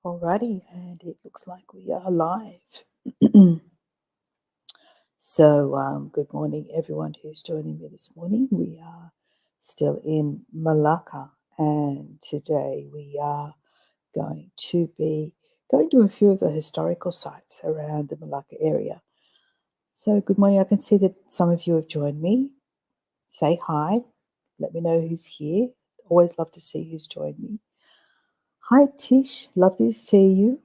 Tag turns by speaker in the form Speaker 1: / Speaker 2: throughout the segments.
Speaker 1: Alrighty, and it looks like we are live. Good morning, everyone who's joining me this morning. We are still in Malaka, and today we are going to be going to a few of the historical sites around the Malaka area. So, good morning. I can see that some of you have joined me. Say hi. Let me know who's here. Always love to see who's joined me. Hi, Tish. Lovely to see you.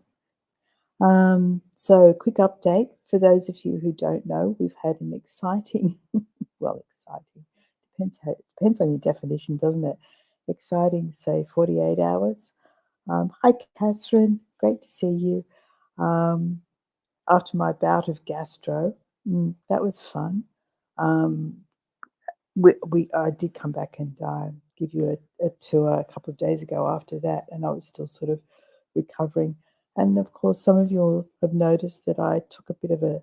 Speaker 1: Quick update for those of you who don't know, we've had an exciting, exciting, depends on your definition, doesn't it? Exciting, say 48 hours. Hi, Catherine, great to see you. After my bout of gastro, that was fun. I did come back and give you a tour a couple of days ago after that, and I was still sort of recovering. And of course, some of you will have noticed that I took a bit of a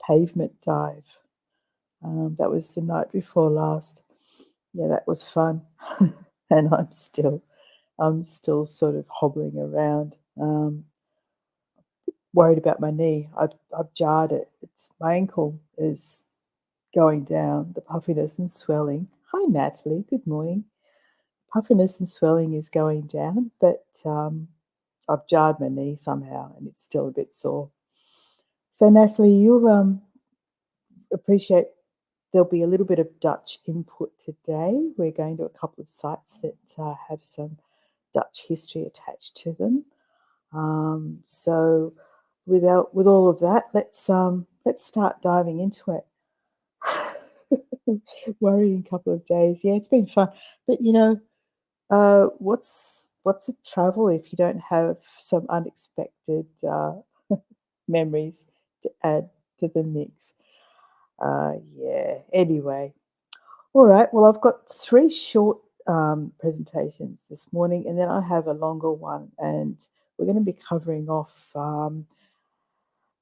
Speaker 1: pavement dive. That was the night before last. Yeah, that was fun, and I'm still sort of hobbling around. Worried about my knee. I've jarred it. My ankle is going down. The puffiness and swelling. Hi, Natalie. Good morning. Puffiness and swelling is going down, but I've jarred my knee somehow, and it's still a bit sore. So, Natalie, you'll appreciate there'll be a little bit of Dutch input today. We're going to a couple of sites that have some Dutch history attached to them. With all of that, let's start diving into it. Worrying couple of days. Yeah, it's been fun, but what's a travel if you don't have some unexpected memories to add to the mix? Yeah. Anyway, all right. Well, I've got 3 short presentations this morning, and then I have a longer one, and we're going to be covering off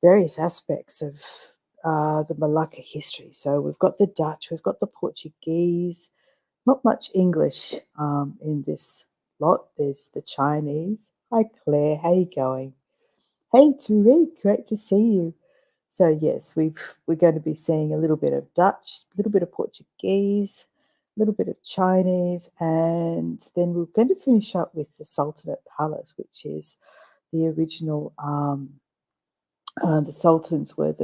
Speaker 1: various aspects of the Malacca history. So we've got the Dutch, we've got the Portuguese, not much English in this lot. There's the Chinese. Hi, Claire. How you going? Hey, Tariq. Great to see you. So yes, we're going to be seeing a little bit of Dutch, a little bit of Portuguese, a little bit of Chinese, and then we're going to finish up with the Sultanate Palace, which is the original. The Sultans were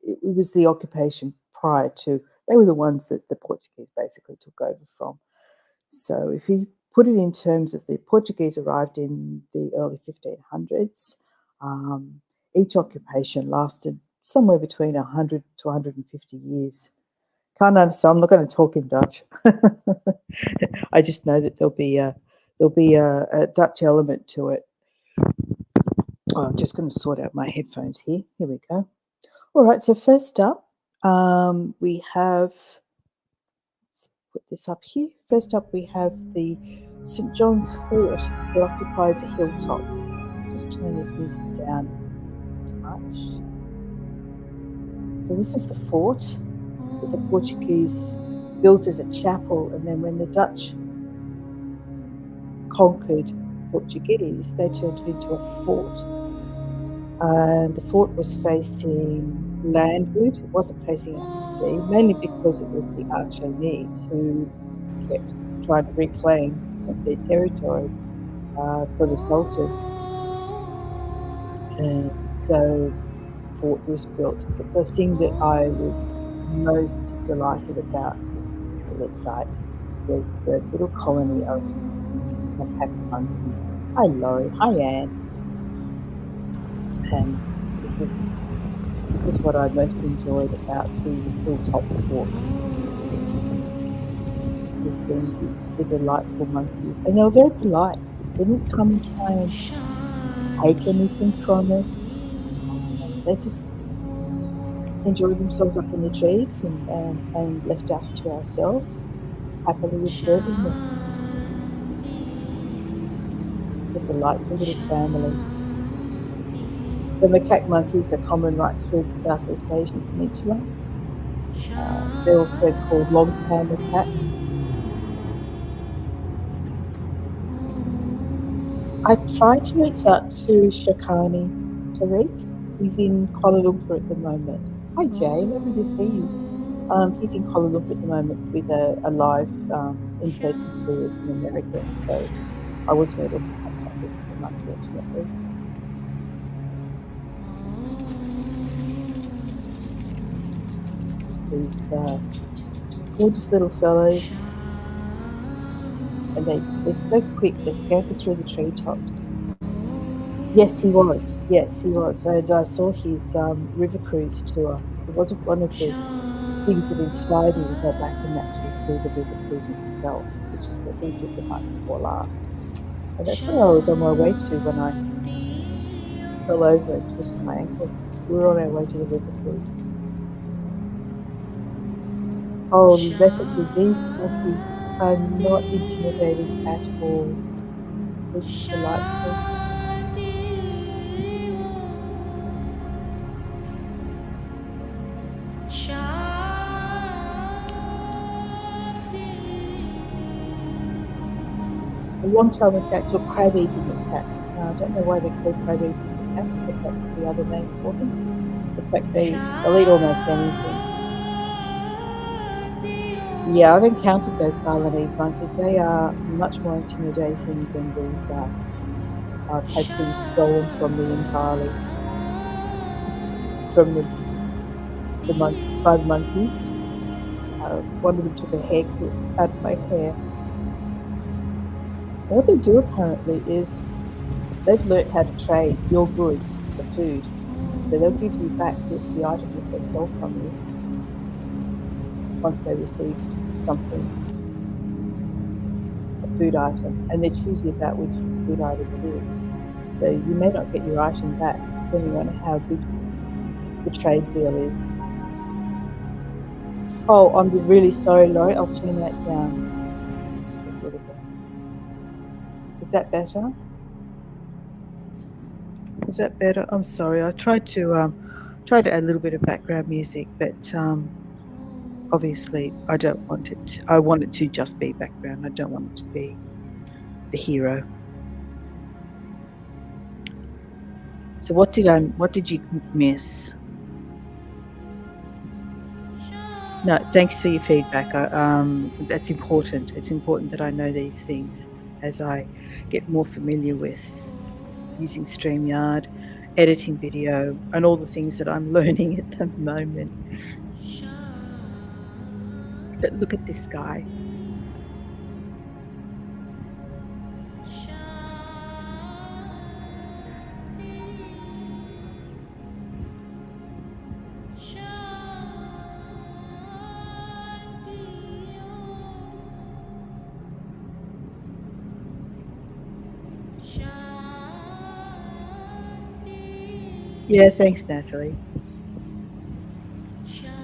Speaker 1: it was the occupation prior to. They were the ones that the Portuguese basically took over from. So if you put it in terms of the Portuguese arrived in the early 1500s. Each occupation lasted somewhere between 100 to 150 years. Can't understand. I'm not going to talk in Dutch. I just know that there'll be a Dutch element to it. Oh, I'm just going to sort out my headphones here. Here we go. All right. So first up, we have. Let's put this up here. First up, we have the St. John's Fort that occupies a hilltop. Just turn this music down a touch. So this is the fort that the Portuguese built as a chapel, and then when the Dutch conquered Portuguese, they turned it into a fort. And the fort was facing landward. It wasn't facing out to sea, mainly because it was the Archonees who kept trying to reclaim their territory for the Sultan. And so the fort was built. But the thing that I was most delighted about this particular site was the little colony of macaque monkeys. Hi, Laurie. Hi, Anne. And this is what I most enjoyed about the hilltop fort. Just seeing the delightful monkeys. And they were very polite. They didn't come and try and take anything from us. They just enjoyed themselves up in the trees and left us to ourselves, happily observing them. It's a delightful little family. So macaque monkeys are common right through the Southeast Asian peninsula. They're also called long-tail macaques. I tried to reach out to Shakani Tariq. He's in Kuala Lumpur at the moment. Hi, Jay. Lovely to see you. He's in Kuala Lumpur at the moment with a live in-person tourism American, so I wasn't able to catch up with him, unfortunately. These gorgeous little fellows, and they're so quick. They scamper through the treetops. Yes, he was. Yes, he was. And I saw his river cruise tour. It wasn't one of the things that inspired me to go back and actually see the river cruise itself, which is what we did the night before last. And that's where I was on my way to when I fell over and twisted my ankle. We were on our way to the river cruise. Oh, definitely, these monkeys are not intimidating at all. They're just delightful. A long-tailed macaques or crab-eating macaques. Now, I don't know why they're called crab-eating macaques, but that's the other name for them. In fact, they'll eat almost anything. Yeah, I've encountered those Balinese monkeys. They are much more intimidating than these guys. I've had things stolen from me in Bali from the by the monkeys. One of them took a hair clip out of my hair. And what they do apparently is they've learnt how to trade your goods for food. So they'll give you back the item that they stole from you once they receive something, a food item, and they're choosy about which food item it is. So you may not get your item back depending on how good the trade deal is. Oh, I'm really sorry, Laurie. I'll turn that down just a little bit. Is that better? Is that better? I'm sorry. I tried to add a little bit of background music, but obviously I don't want it. I want it to just be background. I don't want it to be the hero. So what did you miss? No, thanks for your feedback. That's important. It's important that I know these things as I get more familiar with using StreamYard, editing video, and all the things that I'm learning at the moment. But look at this guy. Yeah, thanks, Natalie.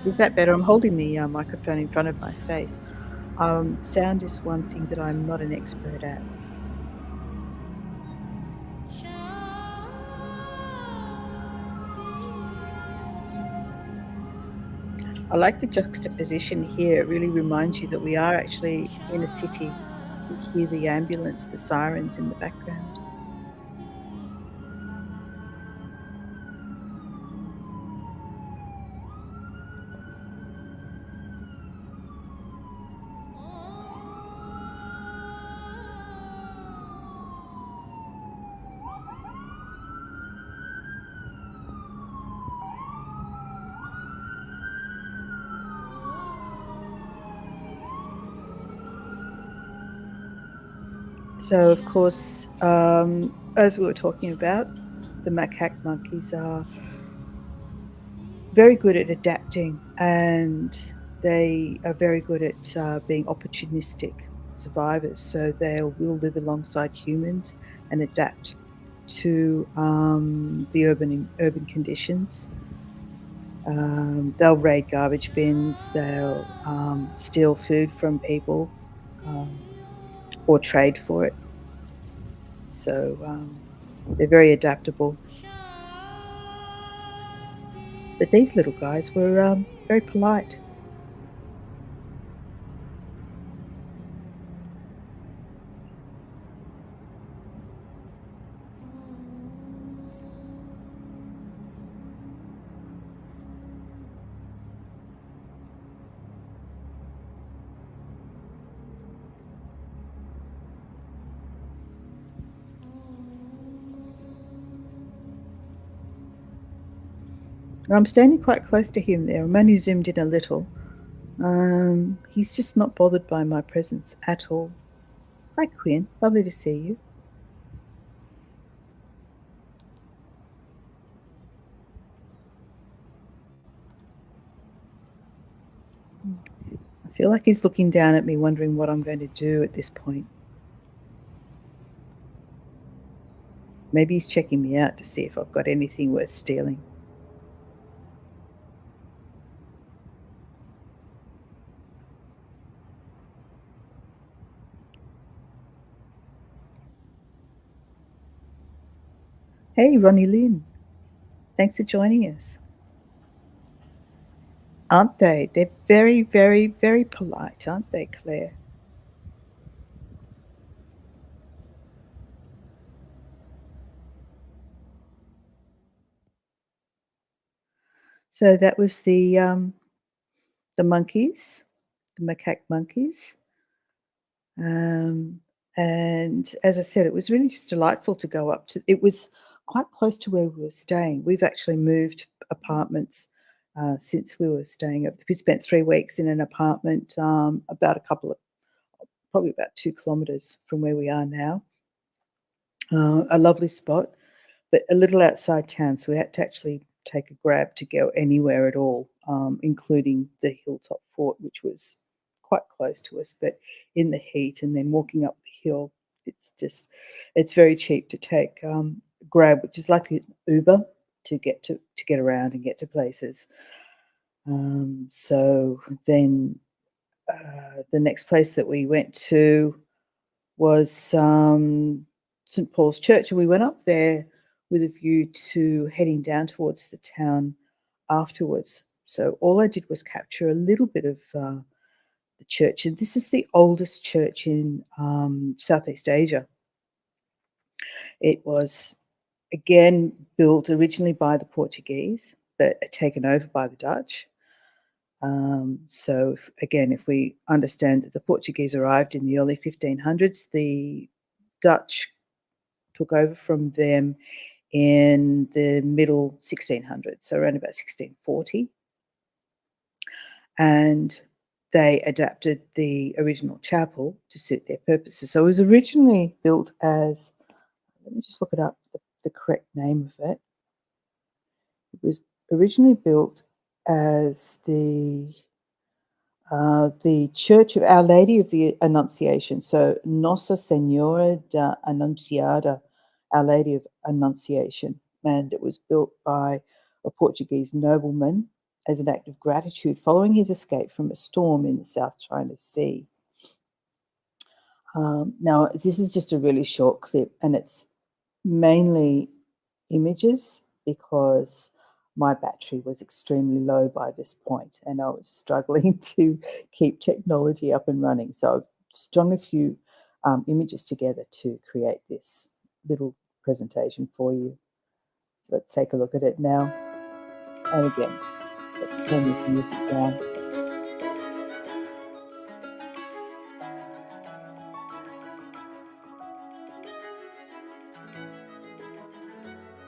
Speaker 1: Is that better? I'm holding the microphone in front of my face. Sound is one thing that I'm not an expert at. I like the juxtaposition here. It really reminds you that we are actually in a city. You hear the ambulance, the sirens in the background. So, of course, as we were talking about, the macaque monkeys are very good at adapting, and they are very good at being opportunistic survivors. So they will live alongside humans and adapt to the urban conditions. They'll raid garbage bins. They'll steal food from people um, or trade for it. So they're very adaptable. But these little guys were very polite. I'm standing quite close to him there. I'm only zoomed in a little. He's just not bothered by my presence at all. Hi, Quinn. Lovely to see you. Mm. I feel like he's looking down at me, wondering what I'm going to do at this point. Maybe he's checking me out to see if I've got anything worth stealing. Hey, Ronnie Lynn. Thanks for joining us. Aren't they? They're very, very, very polite, aren't they, Claire? So that was the monkeys, the macaque monkeys. Um, and as I said, it was really just delightful to go up to. It was quite close to where we were staying. We've actually moved apartments since we were staying. We spent 3 weeks in an apartment about a couple of, probably about 2 kilometres from where we are now. A lovely spot, but a little outside town, so we had to actually take a grab to go anywhere at all, including the hilltop fort, which was quite close to us, but in the heat and then walking up the hill, it's just it's very cheap to take grab, which is like an Uber to get around and get to places. So then the next place that we went to was St Paul's Church, and we went up there with a view to heading down towards the town afterwards. So all I did was capture a little bit of the church, and this is the oldest church in Southeast Asia. It was again built originally by the Portuguese, but taken over by the Dutch. Again, if we understand that the Portuguese arrived in the early 1500s, the Dutch took over from them in the middle 1600s, so around about 1640, and they adapted the original chapel to suit their purposes. So it was originally built as, let me just look it up, the correct name of it. It was originally built as the Church of Our Lady of the Annunciation, so Nossa Senhora da Anunciada, Our Lady of Annunciation, and it was built by a Portuguese nobleman as an act of gratitude following his escape from a storm in the South China Sea. Now, this is just a really short clip, and it's mainly images because my battery was extremely low by this point and I was struggling to keep technology up and running. So I've strung a few images together to create this little presentation for you. So let's take a look at it now. And again, let's turn this music down.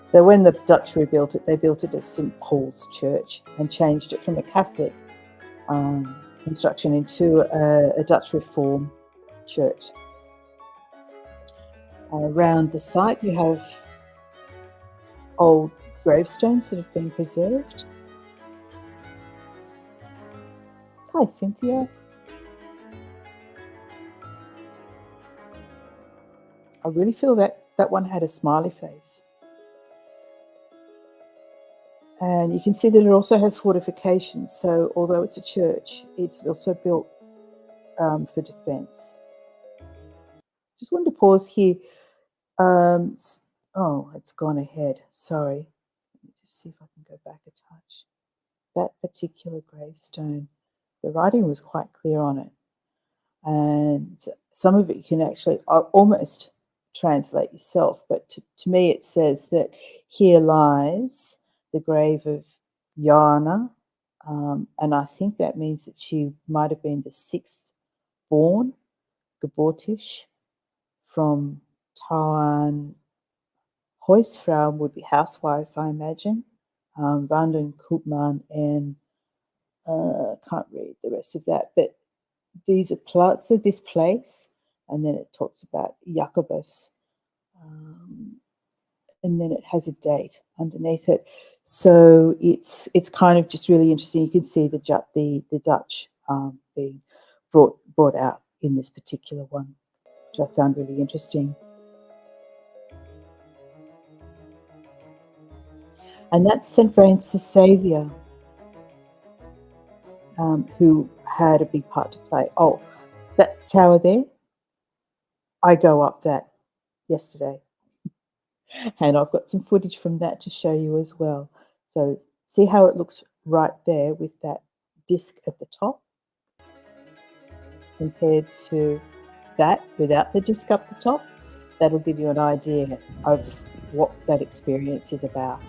Speaker 1: So when the Dutch rebuilt it, they built it as St. Paul's Church and changed it from a Catholic construction into a Dutch Reform church. Around the site, you have old gravestones that have been preserved. Hi, Cynthia. I really feel that that one had a smiley face. And you can see that it also has fortifications. So although it's a church, it's also built for defence. Just wanted to pause here. Oh, it's gone ahead. Sorry. Let me just see if I can go back a touch. That particular gravestone, the writing was quite clear on it. And some of it you can actually almost translate yourself. But to me, it says that here lies the grave of Yana. And I think that means that she might have been the sixth born, Gebortisch, from Taiwan. Huisvrouw would be housewife, I imagine. Bandung Koopman, and can't read the rest of that, but these are parts of this place, and then it talks about Jacobus, and then it has a date underneath it. So it's kind of just really interesting. You can see the Dutch being brought out in this particular one, which I found really interesting. And that's St. Francis Xavier, who had a big part to play. Oh, that tower there, I go up that yesterday. And I've got some footage from that to show you as well. So see how it looks right there with that disc at the top compared to that without the disc up the top? That'll give you an idea of what that experience is about.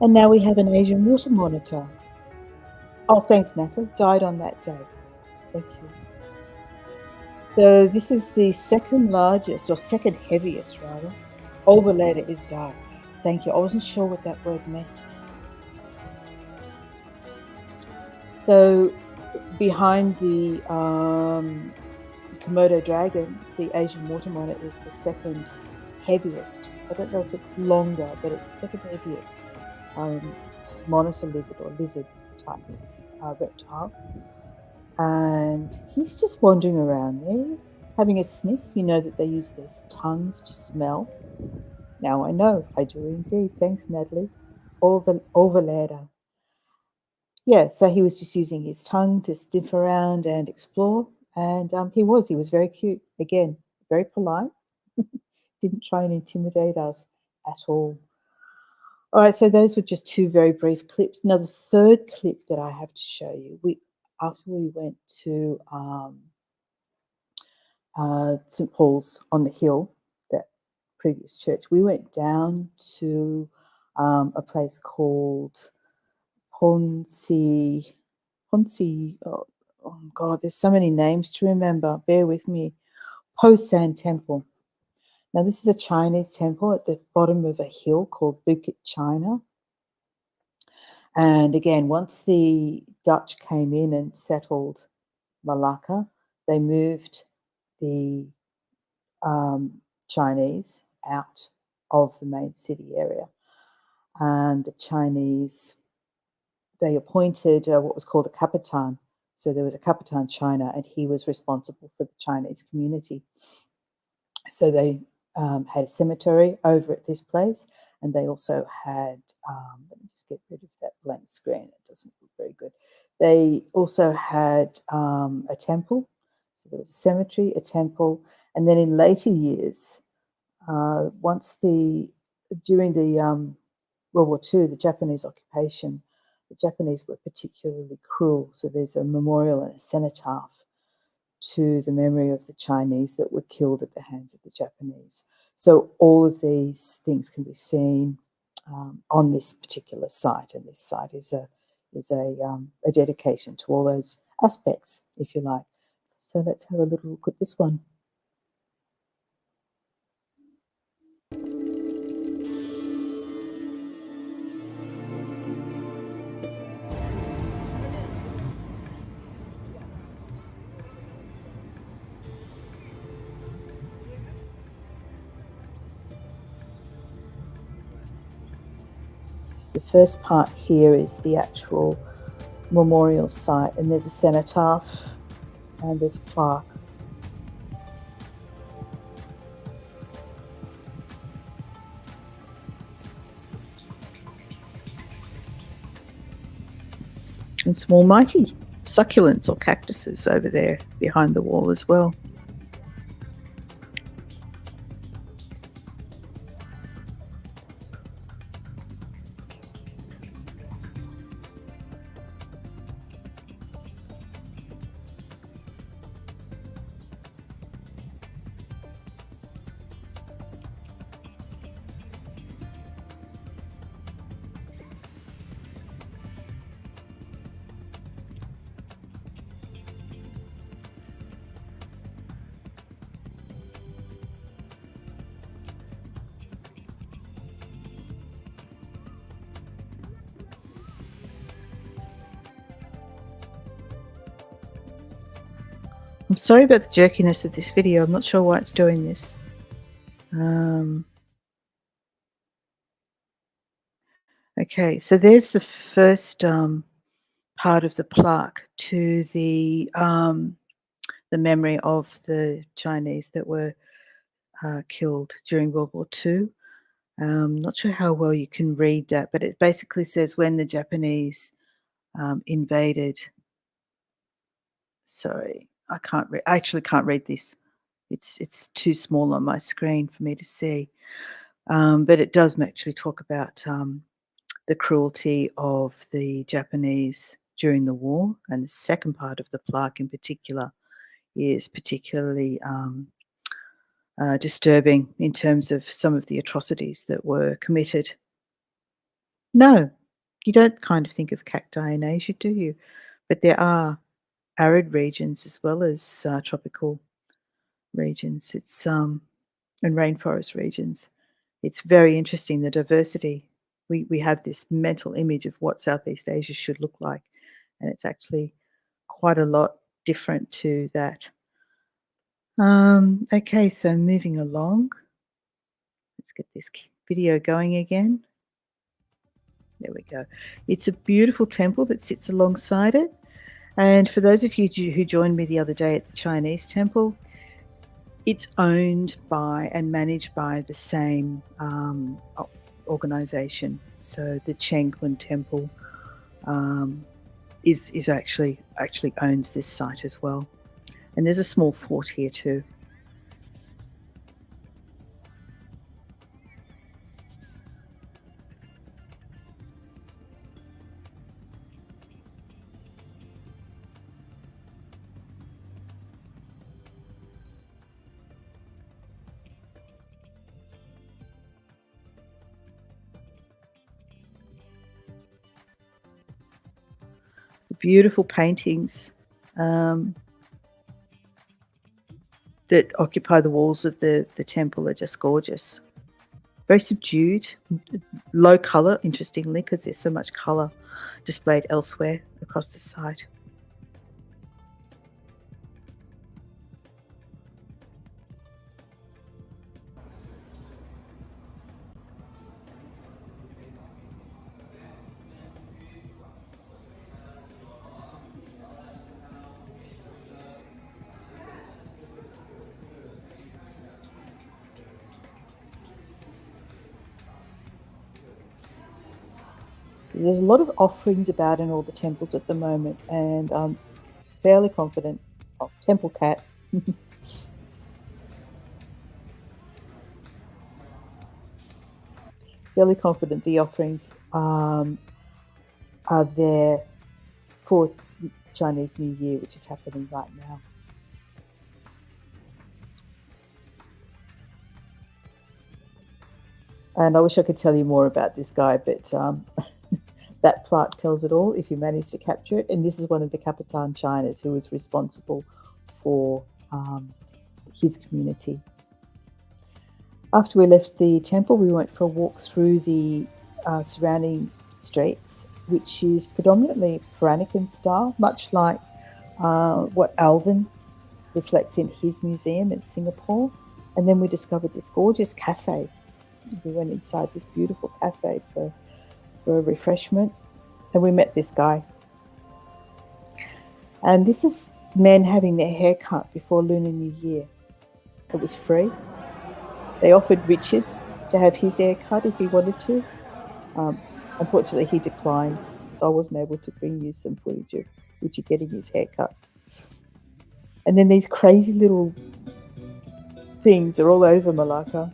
Speaker 1: And now we have an Asian water monitor. Oh, thanks, Natalie. Died on that date. Thank you. So this is the second largest, or second heaviest rather. Overlaid is dark. Thank you. I wasn't sure what that word meant. So behind the Komodo dragon, the Asian water monitor is the second heaviest. I don't know if it's longer, but it's the second heaviest monitor lizard or lizard type reptile. And he's just wandering around there, having a sniff. You know that they use their tongues to smell. Now I know, I do indeed. Thanks, Natalie. Overlader. Yeah, so he was just using his tongue to sniff around and explore. And he was very cute. Again, very polite. Didn't try and intimidate us at all. All right, so those were just two very brief clips. Now, the third clip that I have to show you, after we went to St. Paul's on the Hill, that previous church, we went down to a place called Ponsi. Oh God, there's so many names to remember. Bear with me. Posan Temple. Now, this is a Chinese temple at the bottom of a hill called Bukit China. And again, once the Dutch came in and settled Malacca, they moved the Chinese out of the main city area. And the Chinese, they appointed what was called a Capitan. So there was a Capitan China, and he was responsible for the Chinese community. So they had a cemetery over at this place, and they also had, let me just get rid of that blank screen, it doesn't look very good. They also had a temple. So there was a cemetery, a temple, and then in later years, during the World War II, the Japanese occupation, the Japanese were particularly cruel. So there's a memorial and a cenotaph to the memory of the Chinese that were killed at the hands of the Japanese. So all of these things can be seen on this particular site, and this site is a dedication to all those aspects, if you like. So let's have a little look at this one. The first part here is the actual memorial site, and there's a cenotaph and there's a plaque. And some almighty succulents or cactuses over there behind the wall as well. I'm sorry about the jerkiness of this video. I'm not sure why it's doing this. Okay, so there's the first part of the plaque to the memory of the Chinese that were killed during World War II. Not sure how well you can read that, but it basically says when the Japanese invaded. Sorry, I can't. I actually can't read this. It's too small on my screen for me to see. But it does actually talk about the cruelty of the Japanese during the war, and the second part of the plaque in particular is particularly disturbing in terms of some of the atrocities that were committed. No, you don't kind of think of cacti in Asia, do you? But there are arid regions as well as tropical regions. It's and rainforest regions. It's very interesting, the diversity. We have this mental image of what Southeast Asia should look like, and it's actually quite a lot different to that. Okay, so moving along. Let's get this video going again. There we go. It's a beautiful temple that sits alongside it. And for those of you who joined me the other day at the Chinese temple, it's owned by and managed by the same organization. So the Chengkun Temple is actually owns this site as well. And there's a small fort here too. The beautiful paintings that occupy the walls of the temple are just gorgeous. Very subdued, low colour, interestingly, because there's so much colour displayed elsewhere across the site. So there's a lot of offerings about in all the temples at the moment, and I'm fairly confident. Oh, temple cat. Fairly confident the offerings are there for Chinese New Year, which is happening right now. And I wish I could tell you more about this guy, but that plaque tells it all if you manage to capture it. And this is one of the Capitan Chinas who was responsible for his community. After we left the temple, we went for a walk through the surrounding streets, which is predominantly Peranakan style, much like what Alvin reflects in his museum in Singapore. And then we discovered this gorgeous cafe. We went inside this beautiful cafe for a refreshment, and we met this guy. And this is men having their hair cut before Lunar New Year. It was free. They offered Richard to have his hair cut if he wanted to. Unfortunately, he declined, so I wasn't able to bring you some footage of Richard getting his hair cut. And then these crazy little things are all over Melaka.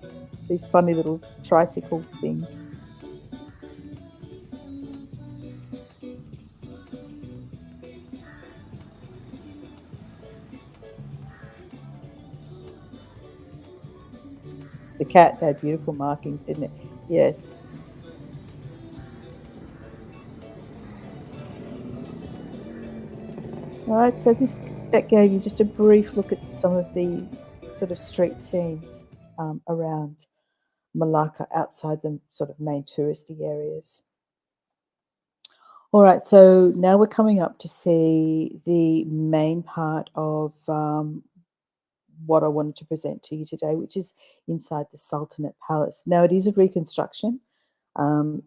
Speaker 1: These funny little tricycle things. The cat had beautiful markings, didn't it? Yes. All right, so that gave you just a brief look at some of the sort of street scenes around Melaka outside the sort of main touristy areas. All right, so now we're coming up to see the main part of what I wanted to present to you today, which is inside the Sultanate Palace. Now, it is a reconstruction.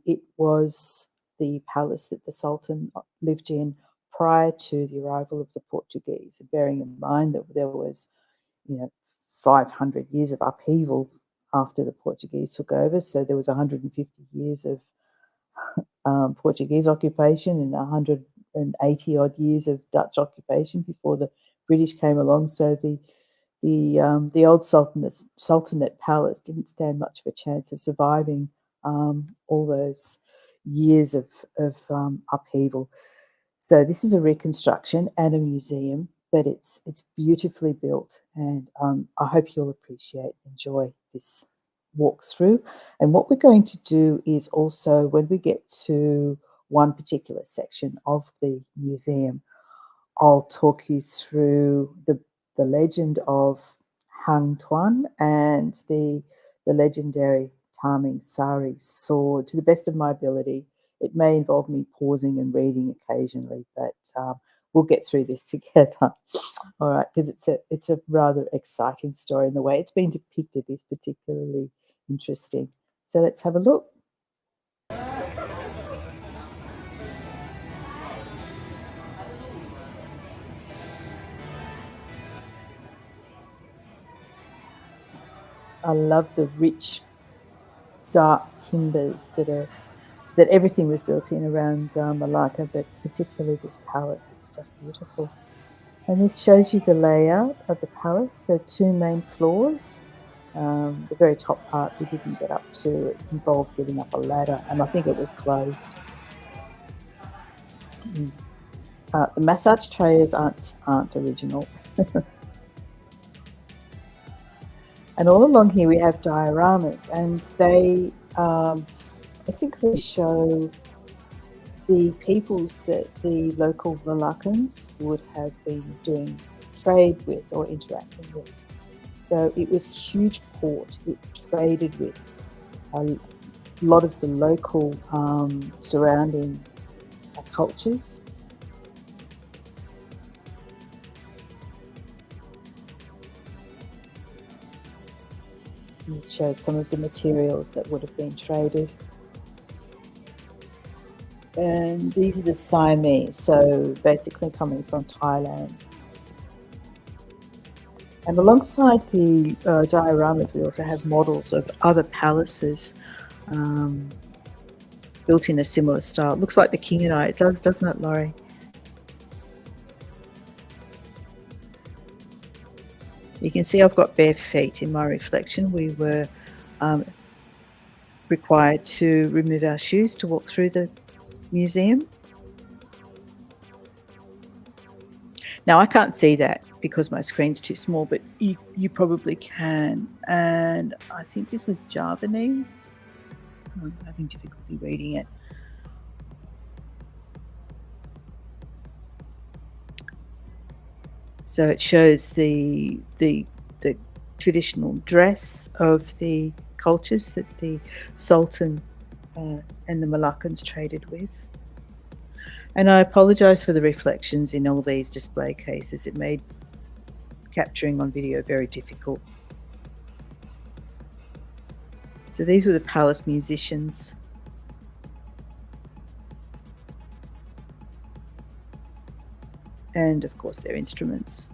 Speaker 1: It was the palace that the Sultan lived in prior to the arrival of the Portuguese, bearing in mind that there was, you know, 500 years of upheaval after the Portuguese took over. So there was 150 years of Portuguese occupation and 180 odd years of Dutch occupation before the British came along. So the old Sultanate Palace didn't stand much of a chance of surviving all those years of upheaval. So this is a reconstruction and a museum, but it's beautifully built, and I hope you'll enjoy this walkthrough. And what we're going to do is also, when we get to one particular section of the museum, I'll talk you through the legend of Hang Tuah and the legendary Taming Sari sword to the best of my ability. It may involve me pausing and reading occasionally, but we'll get through this together. All right, because it's a rather exciting story, and the way it's been depicted is particularly interesting. So let's have a look. I love the rich, dark timbers that everything was built in around Malaka, but particularly this palace. It's just beautiful. And this shows you the layout of the palace. There are two main floors. The very top part we didn't get up to. It involved getting up a ladder, and I think it was closed. Mm. The massage chairs aren't original. And all along here we have dioramas, and they basically show the peoples that the local Moluccans would have been doing trade with or interacting with. So it was a huge port. It traded with a lot of the local surrounding cultures. This shows some of the materials that would have been traded. And these are the Siamese, so basically coming from Thailand. And alongside the dioramas, we also have models of other palaces built in a similar style. It looks like the King and I. It does, doesn't it, Laurie? You can see I've got bare feet in my reflection. We were required to remove our shoes to walk through the museum. Now, I can't see that because my screen's too small, but you probably can. And I think this was Javanese. I'm having difficulty reading it. So it shows the traditional dress of the cultures that the Sultan and the Moluccans traded with. And I apologise for the reflections in all these display cases. It made capturing on video very difficult. So these were the palace musicians. And of course their instruments.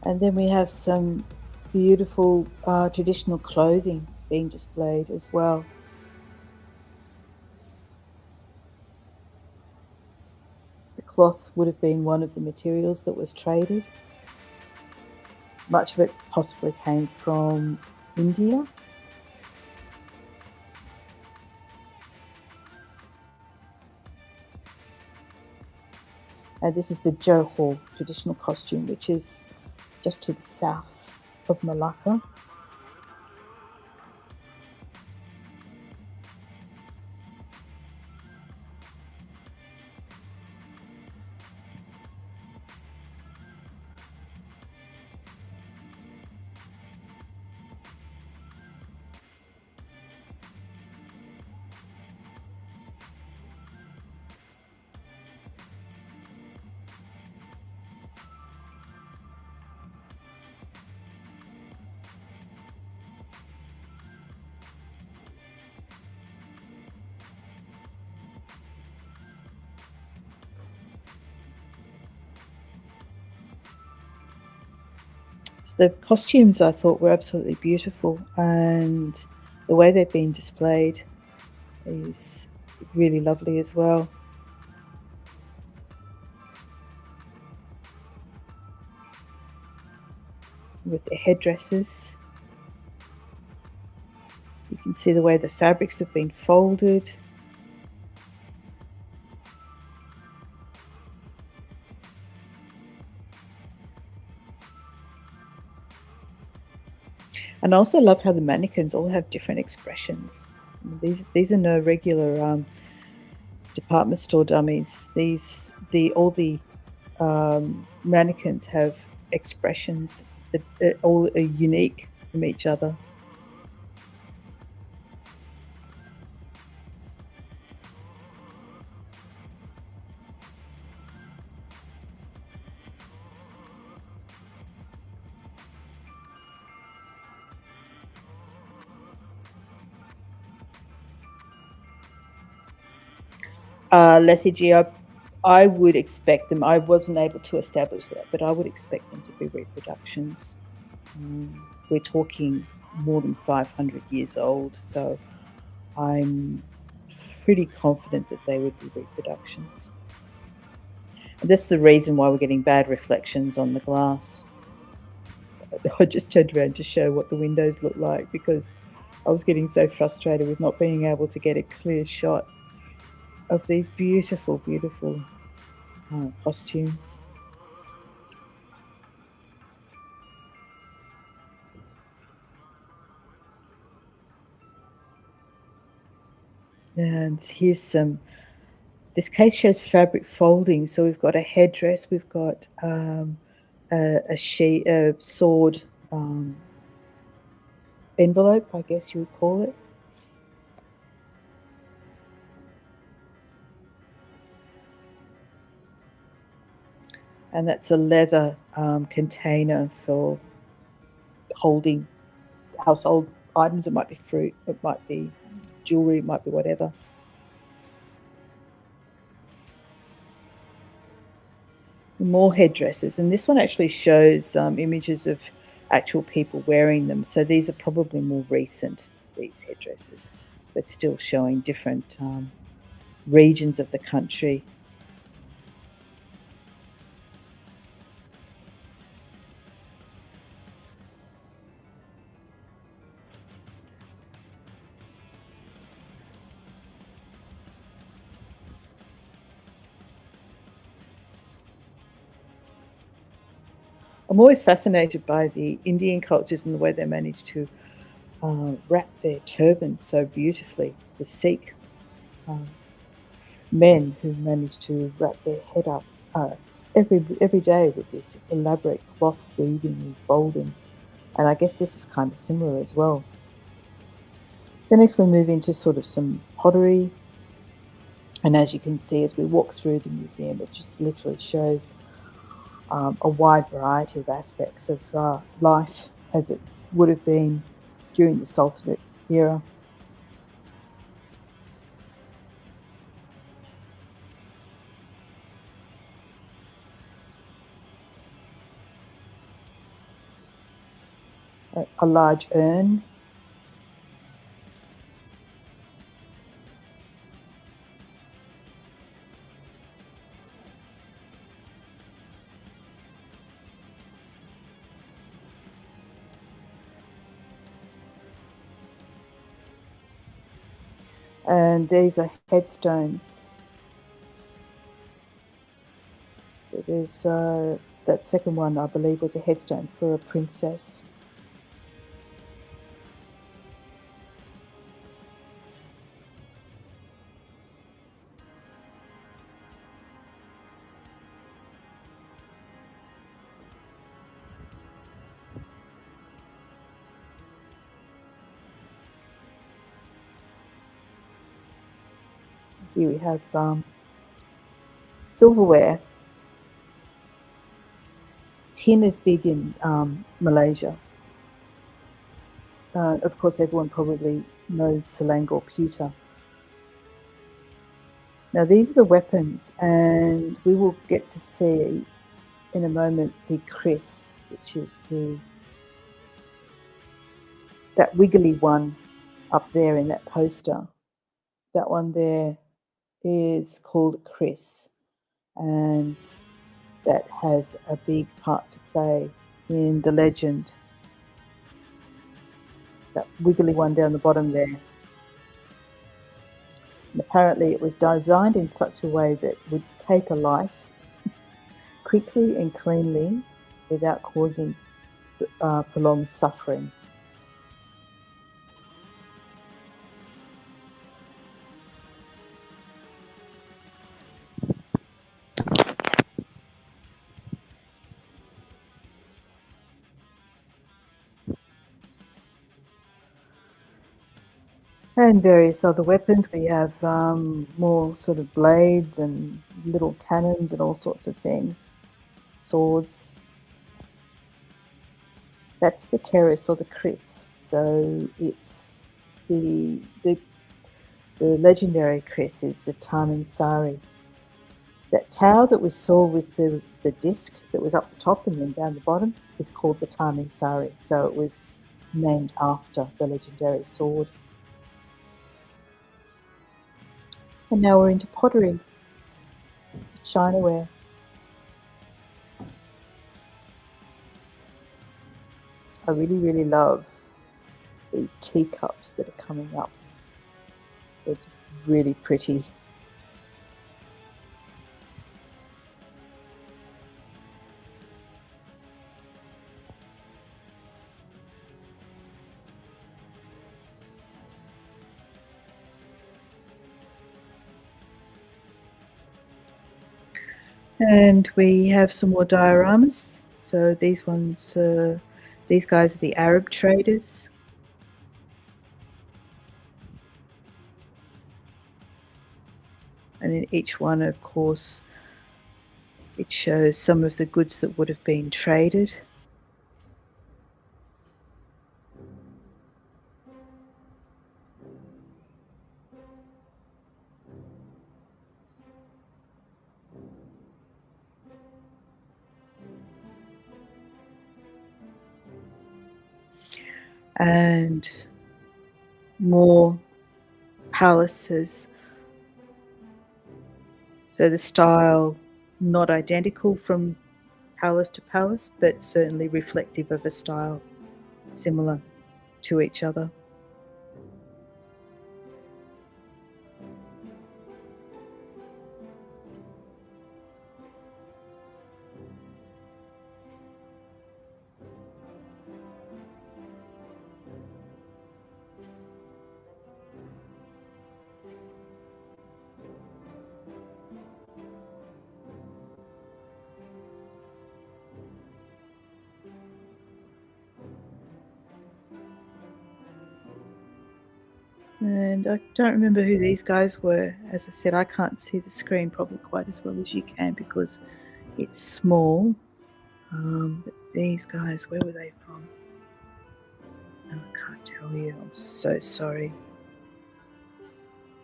Speaker 1: And then we have some beautiful traditional clothing being displayed as well. cloth would have been one of the materials that was traded. Much of it possibly came from India. This is the Johor traditional costume, which is just to the south of Melaka. So the costumes I thought were absolutely beautiful, and the way they've been displayed is really lovely as well. With the headdresses, you can see the way the fabrics have been folded. And I also love how the mannequins all have different expressions. These are no regular department store dummies. All the mannequins have expressions that all are unique from each other. Lethargy, I would expect them. I wasn't able to establish that, but I would expect them to be reproductions. We're talking more than 500 years old, so I'm pretty confident that they would be reproductions. And that's the reason why we're getting bad reflections on the glass. So I just turned around to show what the windows look like because I was getting so frustrated with not being able to get a clear shot of these beautiful, beautiful costumes. And here's this case shows fabric folding. So we've got a headdress, we've got a sword envelope, I guess you would call it. And that's a leather container for holding household items. It might be fruit, it might be jewelry, it might be whatever. More headdresses, and this one actually shows images of actual people wearing them. So these are probably more recent, these headdresses, but still showing different regions of the country. I'm always fascinated by the Indian cultures and the way they manage to wrap their turbans so beautifully. The Sikh um, men who manage to wrap their head up every day with this elaborate cloth weaving and folding. And I guess this is kind of similar as well. So next we move into sort of some pottery. And as you can see, as we walk through the museum, it just literally shows a wide variety of aspects of life as it would have been during the Sultanate era. A large urn. And these are headstones. So there's that second one, I believe, was a headstone for a princess. Here we have silverware. Tin is big in Malaysia. Of course, everyone probably knows Selangor pewter. Now, these are the weapons, and we will get to see in a moment the kris, which is that wiggly one up there in that poster. That one there is called kris, and that has a big part to play in the legend. That wiggly one down the bottom there. And apparently it was designed in such a way that would take a life quickly and cleanly without causing prolonged suffering. And various other weapons. We have more sort of blades and little cannons and all sorts of things. Swords. That's the keris or the kris. So it's the legendary kris is the Taming Sari. That tower that we saw with the disc that was up the top and then down the bottom is called the Taming Sari. So it was named after the legendary sword. And now we're into pottery, chinaware. I really, really love these teacups that are coming up. They're just really pretty. And we have some more dioramas. So these ones, these guys are the Arab traders. And in each one, of course, it shows some of the goods that would have been traded. And more palaces. So the style not identical from palace to palace, but certainly reflective of a style similar to each other. And I don't remember who these guys were. As I said, I can't see the screen probably quite as well as you can because it's small. But these guys, where were they from? No, I can't tell you. I'm so sorry.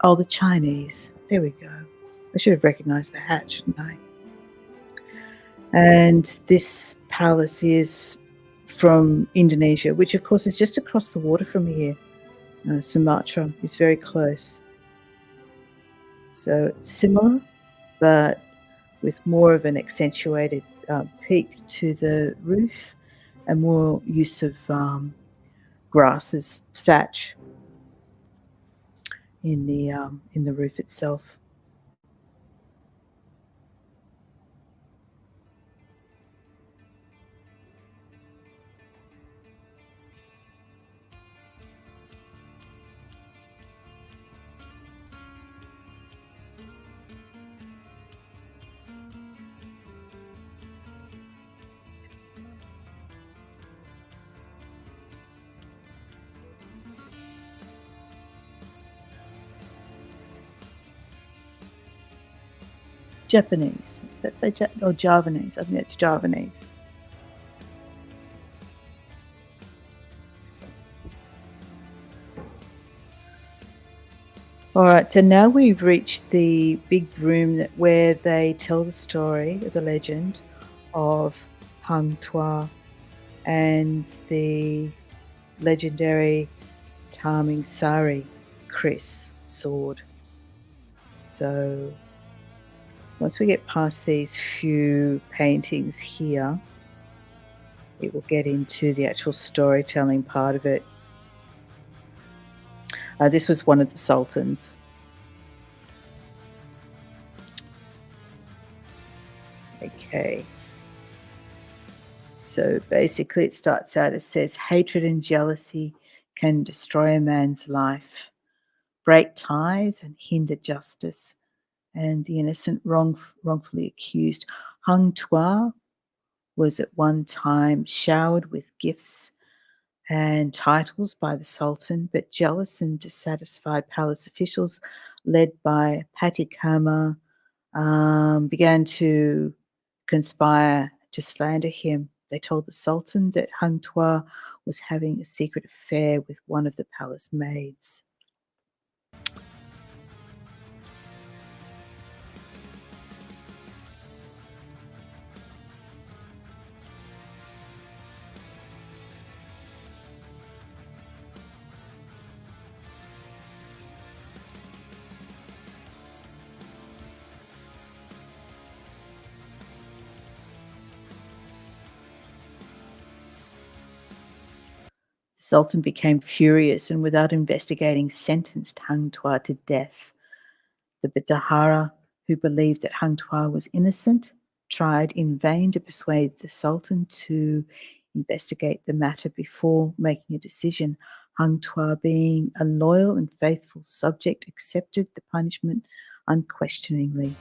Speaker 1: Oh, the Chinese. There we go. I should have recognised the hat, shouldn't I? And this palace is from Indonesia, which of course is just across the water from here. Sumatra is very close. So similar, but with more of an accentuated peak to the roof and more use of grasses, thatch in the roof itself. Japanese. Let's say or Javanese. I think that's Javanese. All right, so now we've reached the big room where they tell the story, the legend of Hang Tuah and the legendary Taming Sari Kris sword. So once we get past these few paintings here, it will get into the actual storytelling part of it. This was one of the sultans. Okay. So basically, it starts out, it says, hatred and jealousy can destroy a man's life, break ties, and hinder justice. And the innocent wrongfully accused. Hang Tuah was at one time showered with gifts and titles by the Sultan, but jealous and dissatisfied palace officials, led by Patikama, began to conspire to slander him. They told the Sultan that Hang Tuah was having a secret affair with one of the palace maids. The Sultan became furious and, without investigating, sentenced Hang Tuah to death. The Bidahara, who believed that Hang Tuah was innocent, tried in vain to persuade the Sultan to investigate the matter before making a decision. Hang Tuah, being a loyal and faithful subject, accepted the punishment unquestioningly.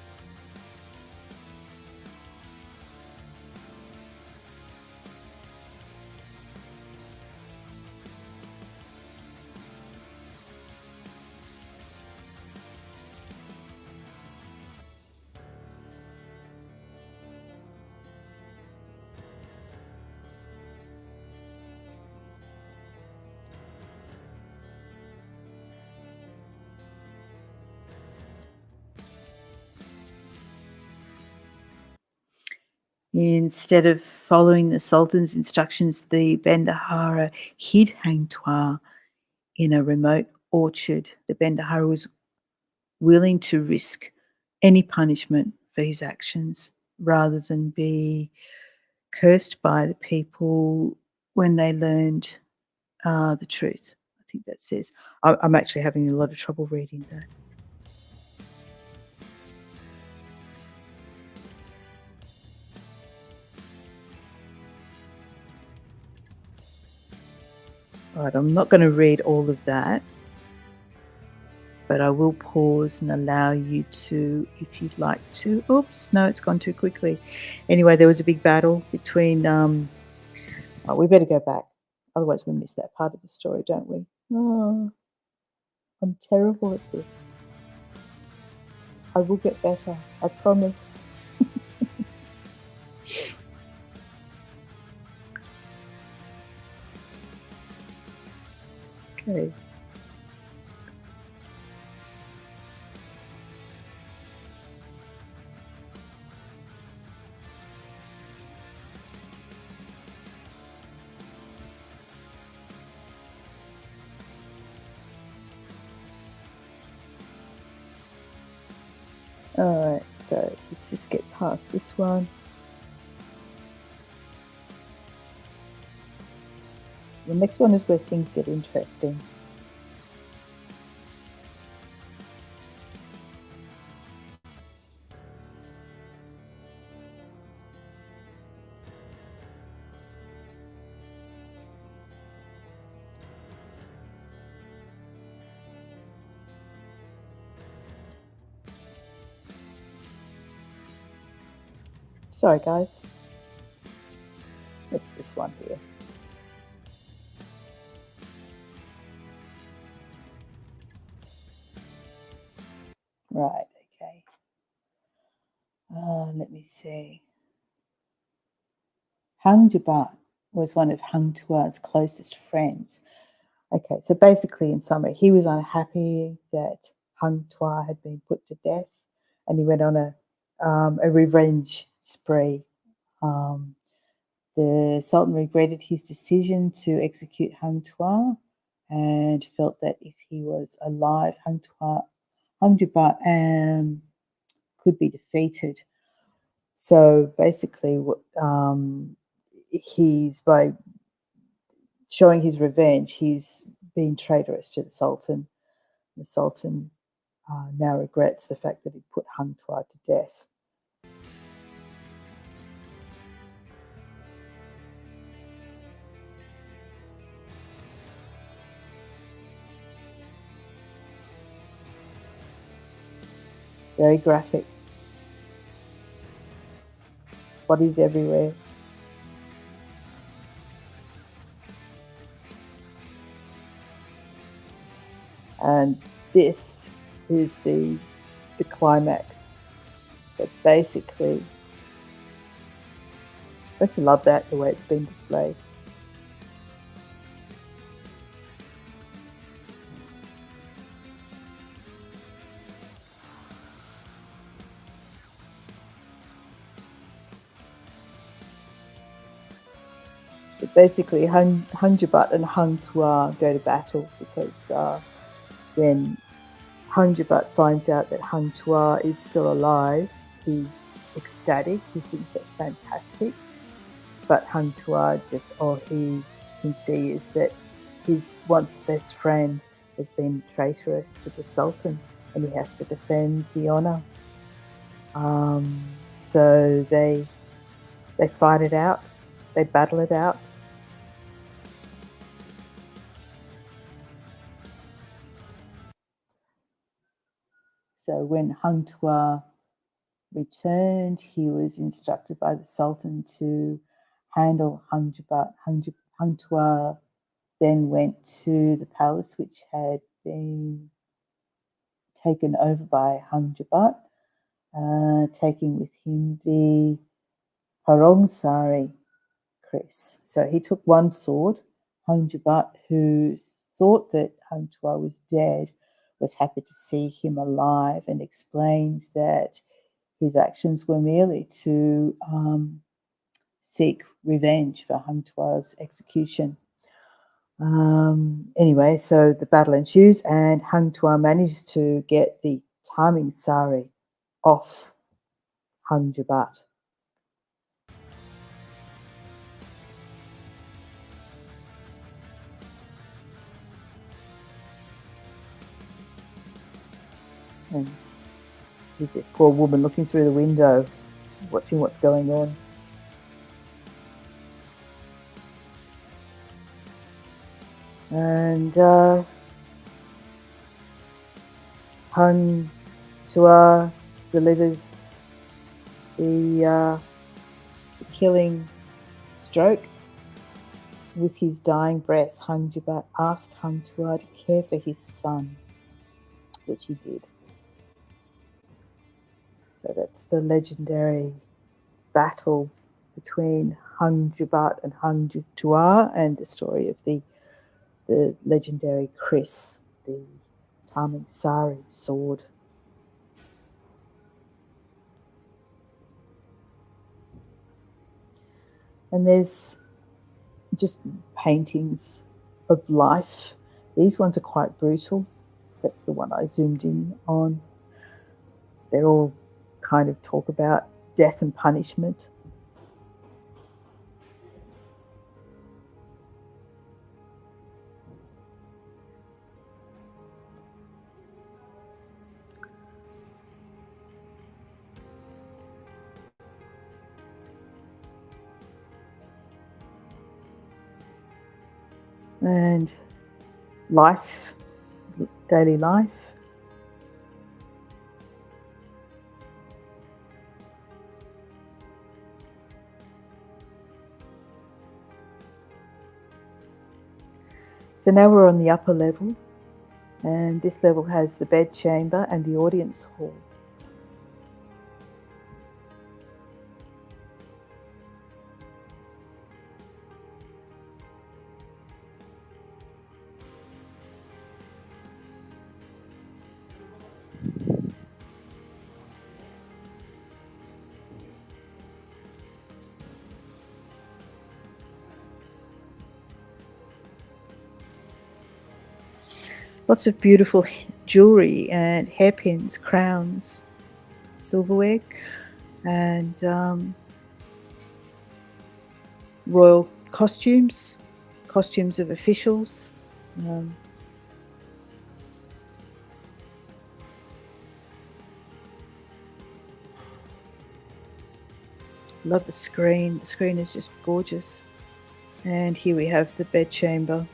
Speaker 1: Instead of following the Sultan's instructions, the Bendahara hid Hang Tuah in a remote orchard. The Bendahara was willing to risk any punishment for his actions rather than be cursed by the people when they learned the truth. I think that says. I'm actually having a lot of trouble reading that. All right, I'm not going to read all of that, but I will pause and allow you to, if you'd like to. Oops, no, it's gone too quickly. Anyway, there was a big battle between. We better go back, otherwise we miss that part of the story, don't we? Oh, I'm terrible at this. I will get better, I promise. Okay. All right, so let's just get past this one. The next one is where things get interesting. Sorry, guys. It's this one here. Right, okay. Let me see. Hang Tuah was one of Hang Tuah's closest friends. Okay, so basically, in summary, he was unhappy that Hang Tuah had been put to death, and he went on a revenge spree. Um, the Sultan regretted his decision to execute Hang Tuah and felt that if he was alive, Hang Tuah could be defeated. So basically, he's by showing his revenge, he's been traitorous to the Sultan. The Sultan now regrets the fact that he put Hang Tuah to death. Very graphic. Bodies everywhere. And this is the climax. So basically, don't you love that, the way it's been displayed? But basically, Hang Jubat and Hang Tuah go to battle because when Hang Jubat finds out that Hang Tuah is still alive, he's ecstatic. He thinks that's fantastic. But Hang Tuah all he can see is that his once best friend has been traitorous to the Sultan, and he has to defend the honour. So they fight it out, they battle it out. So when Hang Tuah returned, he was instructed by the Sultan to handle Hang Jubat. Hang Tuah then went to the palace, which had been taken over by Hang Jubat, taking with him the Taming Sari Kris. So he took one sword. Hang Jubat, who thought that Hang Tuah was dead, was happy to see him alive and explains that his actions were merely to seek revenge for Hang Tuah's execution. Anyway, so the battle ensues, and Hang Tuah manages to get the Taming Sari off Hang Jubat. And there's this poor woman looking through the window, watching what's going on. And Hang Tuah delivers the killing stroke. With his dying breath, Hang Jubat asked Hang Tuah to care for his son, which he did. So that's the legendary battle between Hang Jubat and Hang Tuah, and the story of the legendary Kris, the Taming Sari sword. And there's just paintings of life. These ones are quite brutal. That's the one I zoomed in on. They're all kind of talk about death and punishment. And life, daily life. So now we're on the upper level, and this level has the bedchamber and the audience hall. Lots of beautiful jewelry and hairpins, crowns, silverware, and royal costumes, costumes of officials. Um, Love the screen. The screen is just gorgeous. And here we have the bedchamber.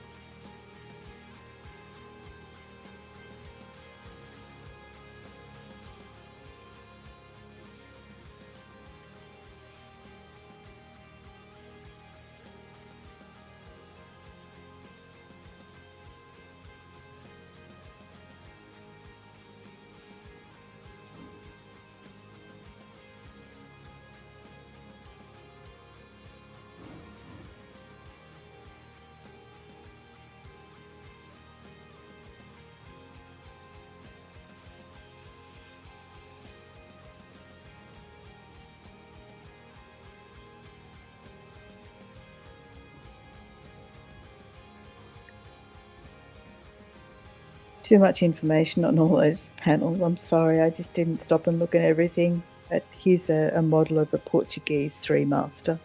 Speaker 1: Too much information on all those panels. I'm sorry, I just didn't stop and look at everything. But here's a model of a Portuguese three-master.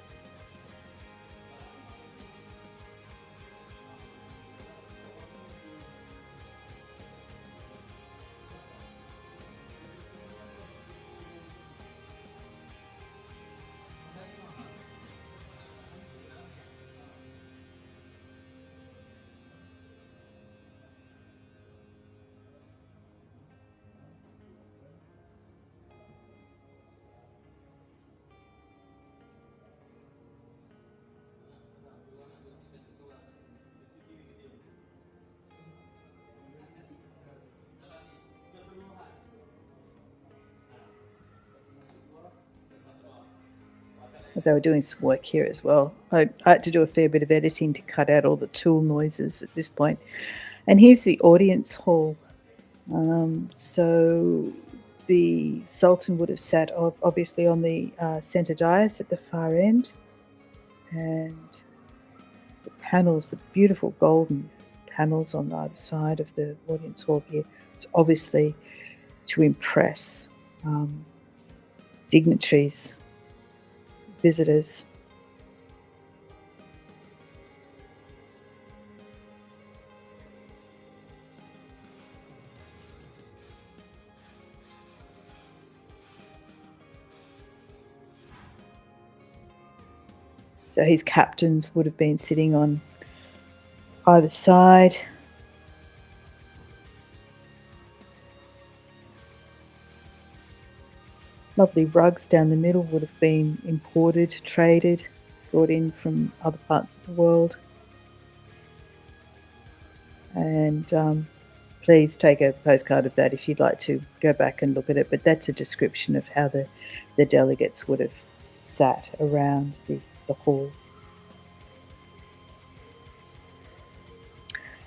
Speaker 1: They were doing some work here as well. I had to do a fair bit of editing to cut out all the tool noises at this point. And here's the audience hall. So the Sultan would have sat obviously on the centre dais at the far end, and the panels, the beautiful golden panels on either side of the audience hall here, was obviously to impress dignitaries, visitors. So his captains would have been sitting on either side. Lovely rugs down the middle would have been imported, traded, brought in from other parts of the world. And please take a postcard of that if you'd like to go back and look at it. But that's a description of how the delegates would have sat around the hall.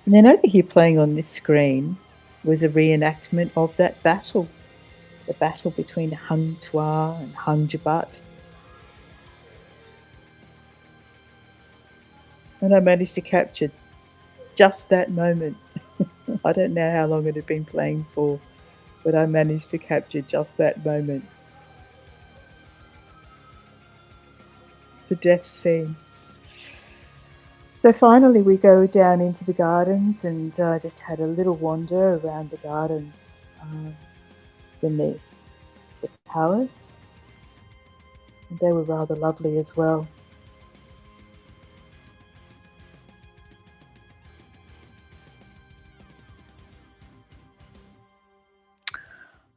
Speaker 1: And then over here playing on this screen was a reenactment of that battle, the battle between Hang Tuah and Hang Jebat. And I managed to capture just that moment. I don't know how long it had been playing for, but I managed to capture just that moment. The death scene. So finally we go down into the gardens, and I just had a little wander around the gardens beneath the palace. And they were rather lovely as well.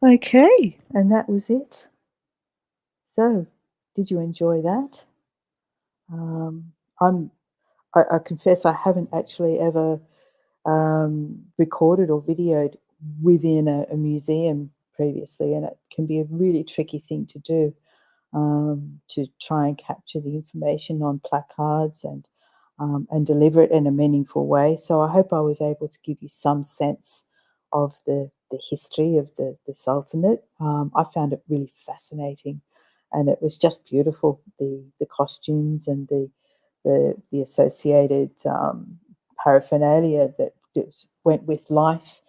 Speaker 1: Okay, and that was it. So, did you enjoy that? I confess I haven't actually ever recorded or videoed within a museum previously, and it can be a really tricky thing to do, to try and capture the information on placards and deliver it in a meaningful way. So I hope I was able to give you some sense of the history of the Sultanate. I found it really fascinating, and it was just beautiful. The costumes and the associated paraphernalia that just went with life.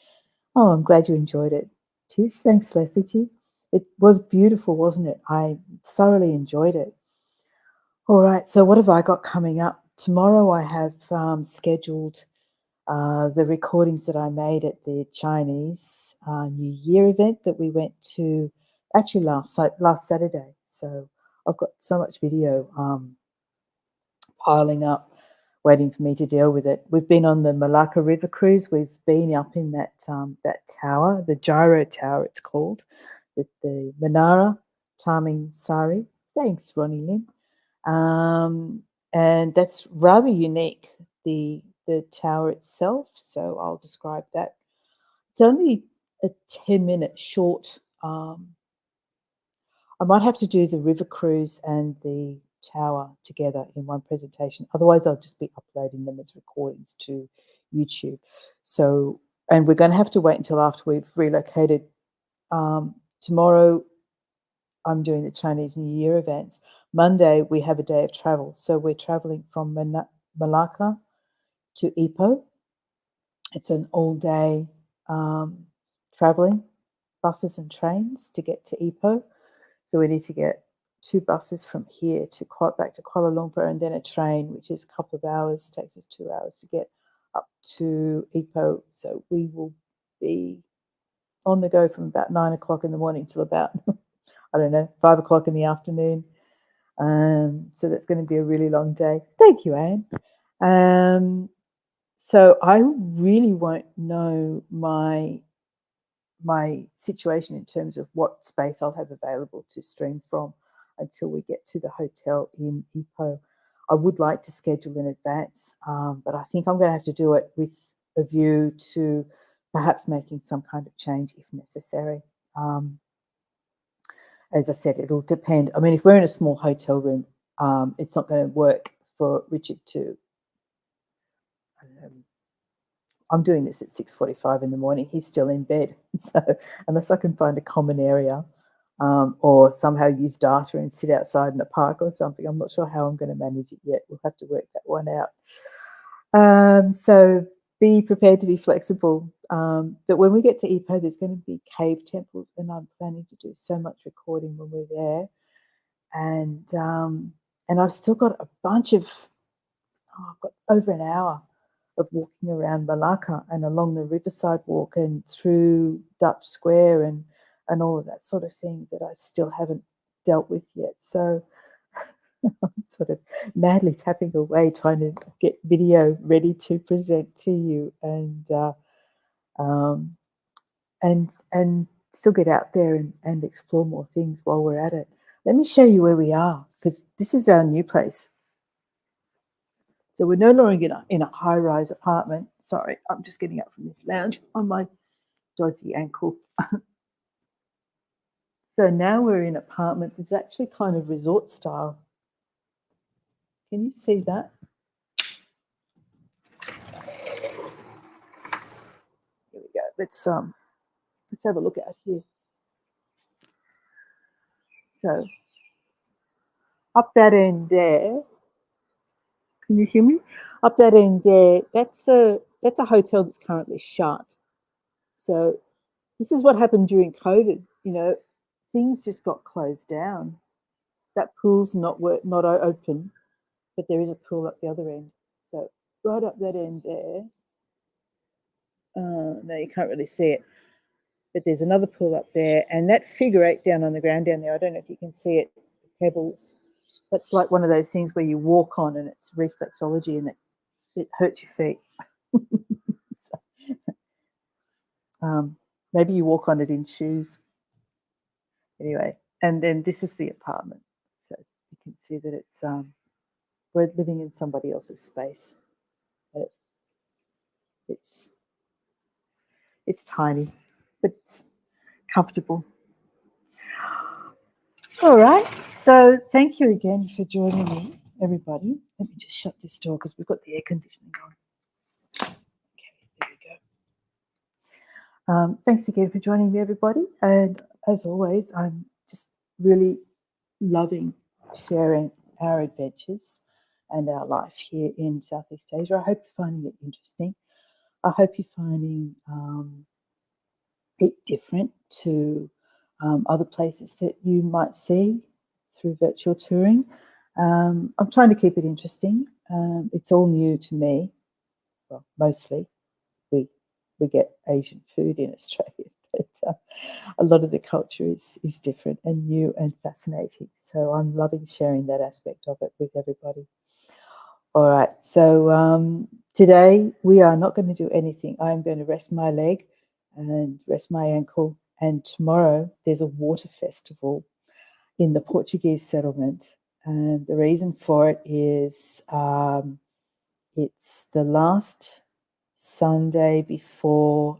Speaker 1: Oh, I'm glad you enjoyed it. Tish, thanks, Lethargy. It was beautiful, wasn't it? I thoroughly enjoyed it. All right, so what have I got coming up? Tomorrow I have scheduled the recordings that I made at the Chinese New Year event that we went to actually last Saturday. So I've got so much video piling up, waiting for me to deal with it. We've been on the Melaka River cruise. We've been up in that tower, the gyro tower, it's called, the Menara Taming Sari. Thanks, Ronnie Lynn. And that's rather unique, the tower itself. So I'll describe that. It's only a 10-minute short. I might have to do the river cruise and the tower together in one presentation. Otherwise, I'll just be uploading them as recordings to YouTube. So, and we're going to have to wait until after we've relocated. Tomorrow, I'm doing the Chinese New Year events. Monday, we have a day of travel. So we're traveling from Malacca to Ipoh. It's an all-day traveling, buses and trains to get to Ipoh. So we need to get 2 buses from here to back to Kuala Lumpur, and then a train, which is a couple of hours, takes us 2 hours to get up to Ipoh. So we will be on the go from about 9 o'clock in the morning till about, I don't know, 5 o'clock in the afternoon. So that's going to be a really long day. Thank you, Anne. So I really won't know my situation in terms of what space I'll have available to stream from until we get to the hotel in Ipoh. I would like to schedule in advance, but I think I'm going to have to do it with a view to perhaps making some kind of change if necessary. As I said, it'll depend. I mean, if we're in a small hotel room, it's not going to work for Richard to. I'm doing this at 6:45 in the morning. He's still in bed, so unless I can find a common area, or somehow use data and sit outside in a park or something, I'm not sure how I'm going to manage it yet. We'll have to work that one out. So be prepared to be flexible. But when we get to Ipoh, there's going to be cave temples, and I'm planning to do so much recording when we're there. And I've still got a bunch of. I've got over an hour of walking around Melaka and along the riverside walk and through Dutch Square and all of that sort of thing that I still haven't dealt with yet. So I'm sort of madly tapping away trying to get video ready to present to you and still get out there and explore more things while we're at it. Let me show you where we are, because this is our new place. So we're no longer in a high-rise apartment. Sorry, I'm just getting up from this lounge on my dodgy ankle. So now we're in an apartment that's actually kind of resort style. Can you see that? Here we go. Let's have a look out here. So up that end there, can you hear me? Up that end there, that's a hotel that's currently shut. So this is what happened during COVID. You know, things just got closed down. That pool's not open, but there is a pool up the other end. So right up that end there. No, you can't really see it, but there's another pool up there, and that figure 8 down on the ground down there. I don't know if you can see it. Pebbles. That's like one of those things where you walk on, and it's reflexology, and it hurts your feet. So, maybe you walk on it in shoes. Anyway, and then this is the apartment. So you can see that it's we're living in somebody else's space. It It's tiny, but it's comfortable. All right. So thank you again for joining me, everybody. Let me just shut this door because we've got the air conditioning on. Okay, there we go. Thanks again for joining me, everybody. And as always, I'm just really loving sharing our adventures and our life here in Southeast Asia. I hope you're finding it interesting. I hope you're finding it different to other places that you might see through virtual touring. I'm trying to keep it interesting. It's all new to me. Well, mostly we get Asian food in Australia, but a lot of the culture is different and new and fascinating. So I'm loving sharing that aspect of it with everybody. All right. So today we are not going to do anything. I'm going to rest my leg and rest my ankle. And tomorrow there's a water festival in the Portuguese settlement. And the reason for it is it's the last Sunday before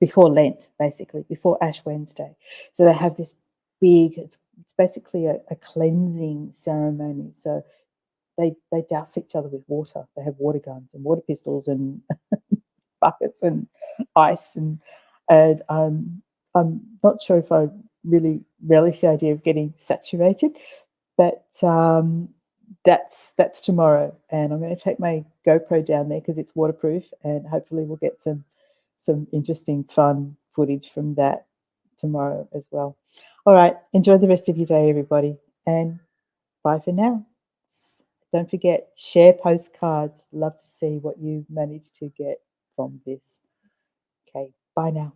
Speaker 1: Lent, basically, before Ash Wednesday. So they have this big, it's basically a cleansing ceremony. So they douse each other with water. They have water guns and water pistols and buckets and ice and I'm not sure if I really relish the idea of getting saturated, but that's tomorrow, and I'm going to take my GoPro down there because it's waterproof, and hopefully we'll get some interesting, fun footage from that tomorrow as well. All right, enjoy the rest of your day, everybody, and bye for now. Don't forget, share postcards. Love to see what you managed to get from this. Okay, bye now.